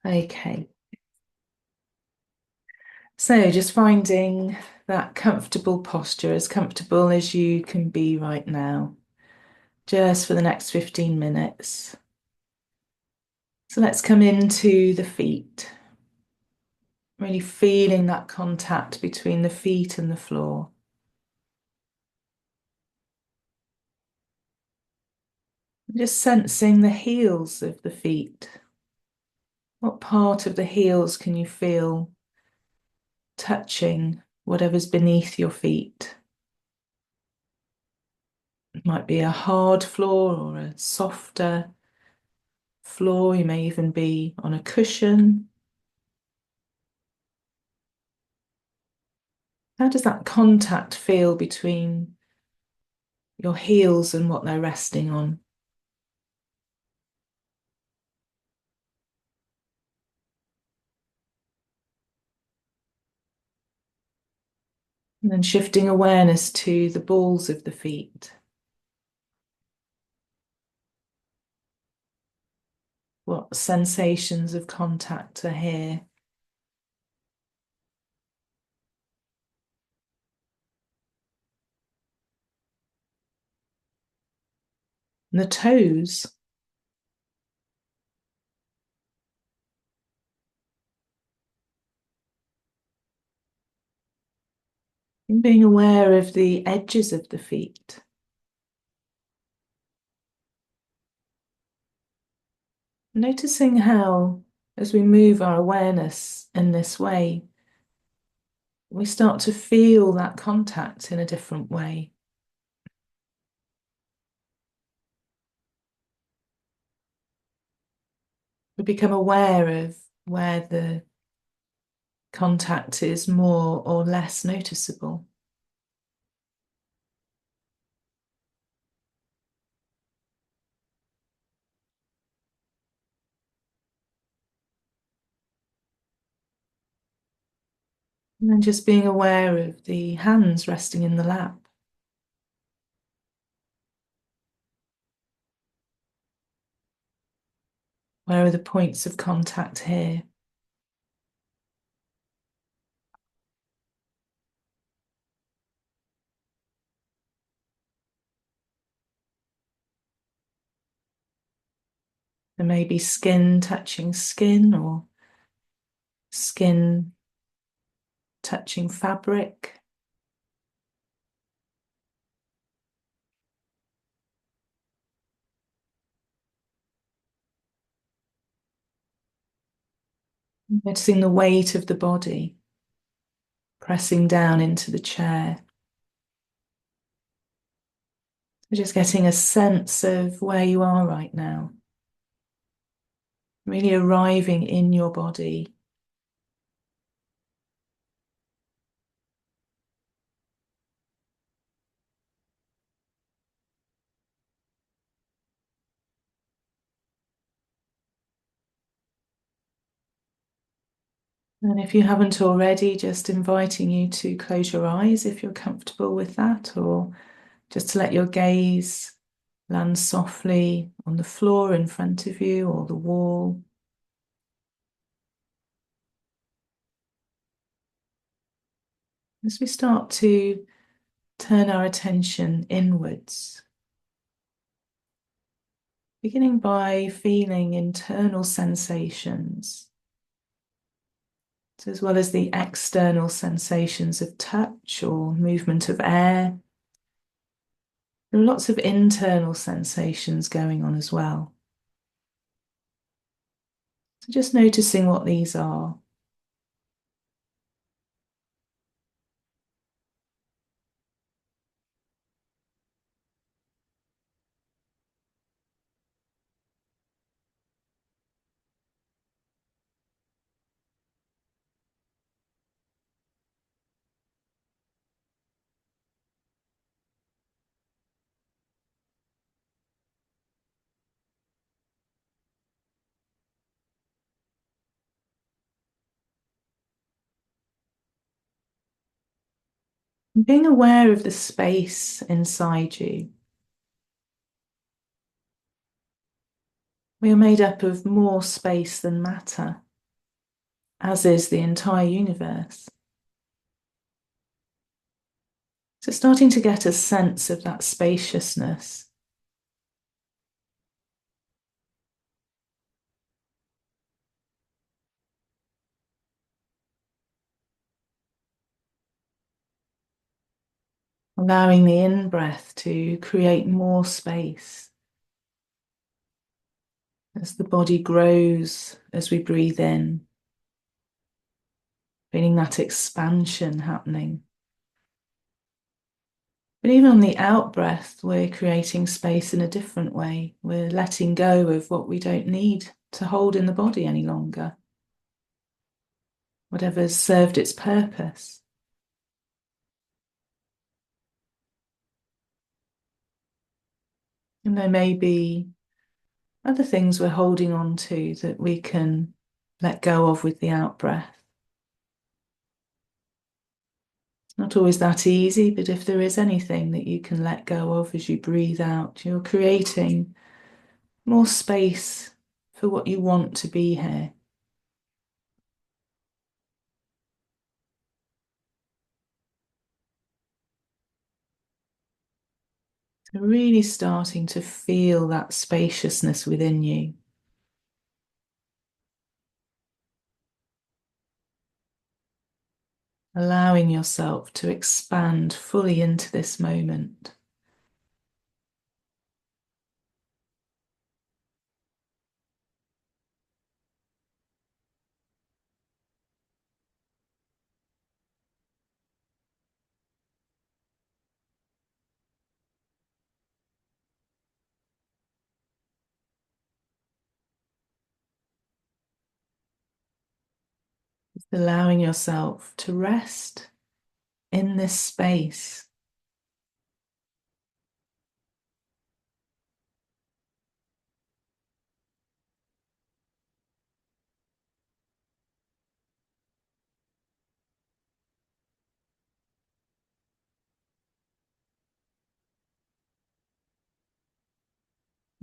Okay, so just finding that comfortable posture, as comfortable as you can be right now, just for the next 15 minutes. So let's come into the feet, really feeling that contact between the feet and the floor. Just sensing the heels of the feet. What part of the heels can you feel touching whatever's beneath your feet? It might be a hard floor or a softer floor. You may even be on a cushion. How does that contact feel between your heels and what they're resting on? And then shifting awareness to the balls of the feet. What sensations of contact are here? And the toes. And being aware of the edges of the feet. Noticing how, as we move our awareness in this way, we start to feel that contact in a different way. We become aware of where the contact is more or less noticeable. And then just being aware of the hands resting in the lap. Where are the points of contact here? There may be skin touching skin or skin touching fabric. Noticing the weight of the body pressing down into the chair. Just getting a sense of where you are right now. Really arriving in your body. And if you haven't already, just inviting you to close your eyes if you're comfortable with that, or just to let your gaze land softly on the floor in front of you or the wall. As we start to turn our attention inwards, beginning by feeling internal sensations, as well as the external sensations of touch or movement of air. There are lots of internal sensations going on as well. So just noticing what these are. And being aware of the space inside you. We are made up of more space than matter. as is the entire universe. So starting to get a sense of that spaciousness. Allowing the in-breath to create more space as the body grows as we breathe in, feeling that expansion happening. But even on the out-breath, we're creating space in a different way. We're letting go of what we don't need to hold in the body any longer, whatever's served its purpose. And there may be other things we're holding on to that we can let go of with the out-breath. It's not always that easy, but if there is anything that you can let go of as you breathe out, you're creating more space for what you want to be here. So really starting to feel that spaciousness within you. Allowing yourself to expand fully into this moment. Just allowing yourself to rest in this space.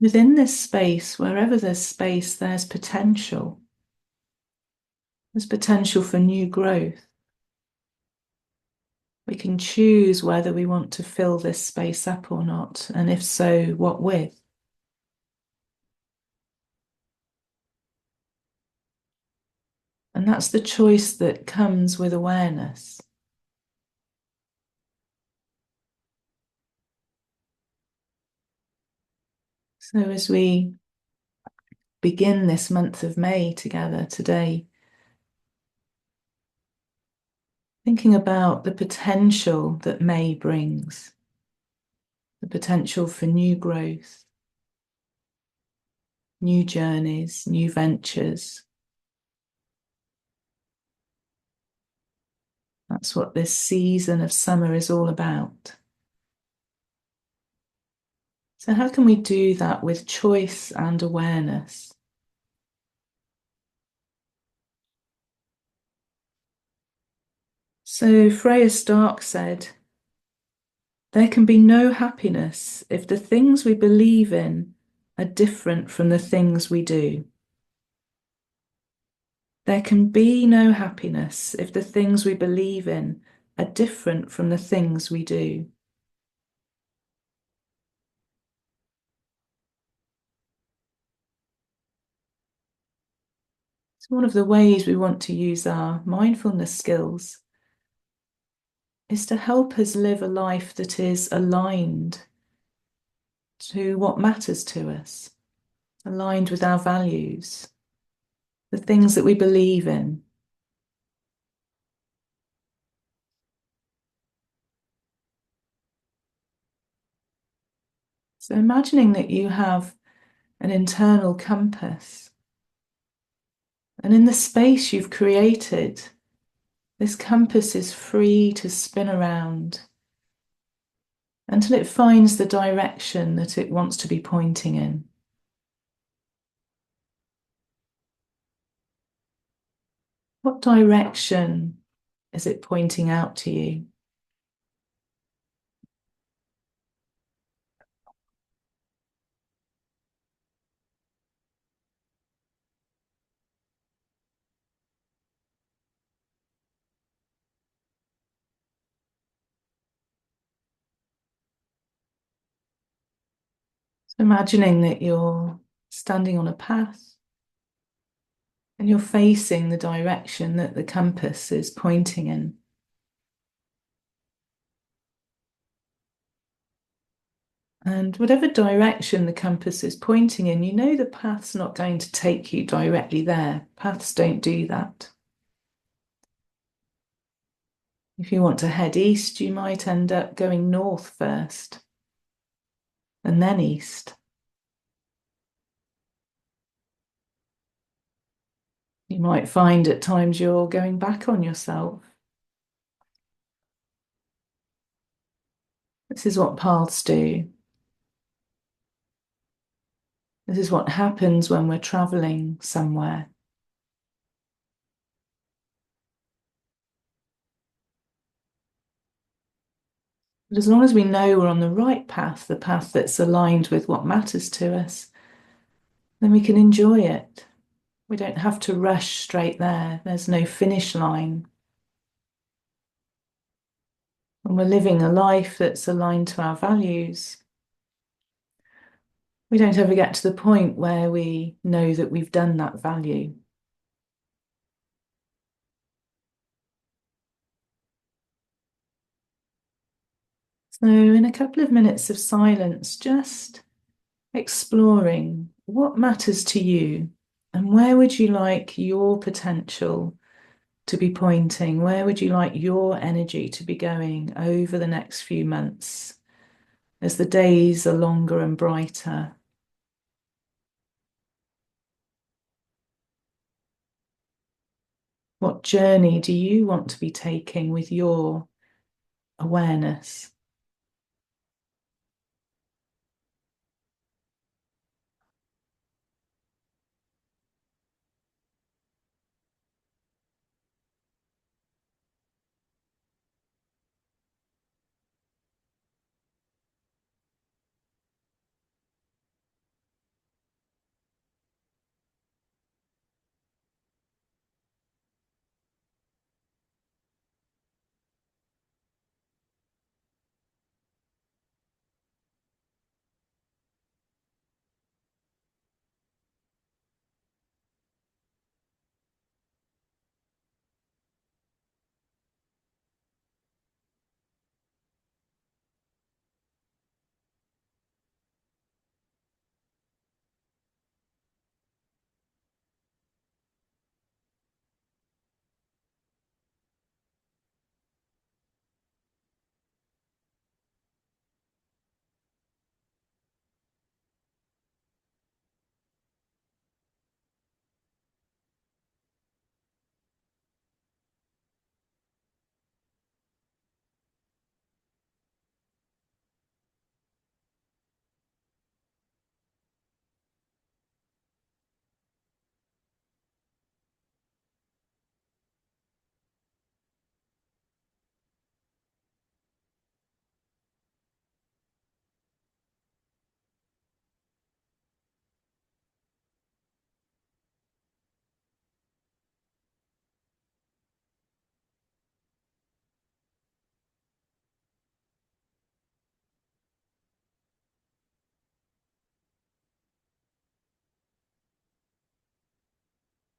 Within this space, wherever there's space, there's potential. There's potential for new growth. We can choose whether we want to fill this space up or not, and if so, what with. And that's the choice that comes with awareness. So as we begin this month of May together today, thinking about the potential that May brings, the potential for new growth, new journeys, new ventures. That's what this season of summer is all about. So how can we do that with choice and awareness? So Freya Stark said, "There can be no happiness if the things we believe in are different from the things we do. There can be no happiness if the things we believe in are different from the things we do." So one of the ways we want to use our mindfulness skills is to help us live a life that is aligned to what matters to us, aligned with our values, the things that we believe in. So imagining that you have an internal compass, and in the space you've created, this compass is free to spin around until it finds the direction that it wants to be pointing in. What direction is it pointing out to you? Imagining that you're standing on a path and you're facing the direction that the compass is pointing in. And whatever direction the compass is pointing in, you know the path's not going to take you directly there. Paths don't do that. If you want to head east, you might end up going north first and then east. You might find at times you're going back on yourself. This is what paths do. This is what happens when we're traveling somewhere. But as long as we know we're on the right path, the path that's aligned with what matters to us, then we can enjoy it. We don't have to rush straight there. There's no finish line. When we're living a life that's aligned to our values, we don't ever get to the point where we know that we've done that value. So, in a couple of minutes of silence, just exploring what matters to you and where would you like your potential to be pointing? Where would you like your energy to be going over the next few months as the days are longer and brighter? What journey do you want to be taking with your awareness?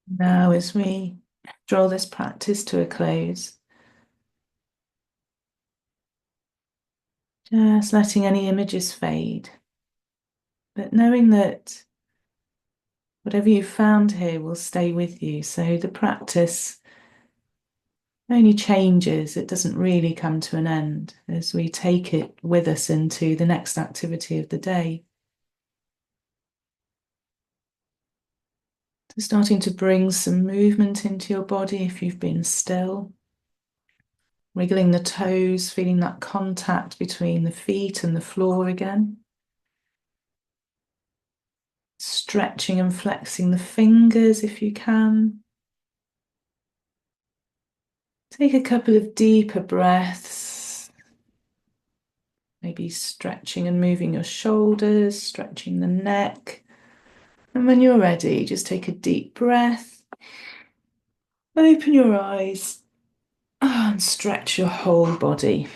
Now, as we draw this practice to a close, just letting any images fade, but knowing that whatever you've found here will stay with you. So the practice only changes, it doesn't really come to an end as we take it with us into the next activity of the day. So starting to bring some movement into your body if you've been still. Wiggling the toes, feeling that contact between the feet and the floor again. Stretching and flexing the fingers if you can. Take a couple of deeper breaths. Maybe stretching and moving your shoulders, stretching the neck. And when you're ready, just take a deep breath. Open your eyes and stretch your whole body.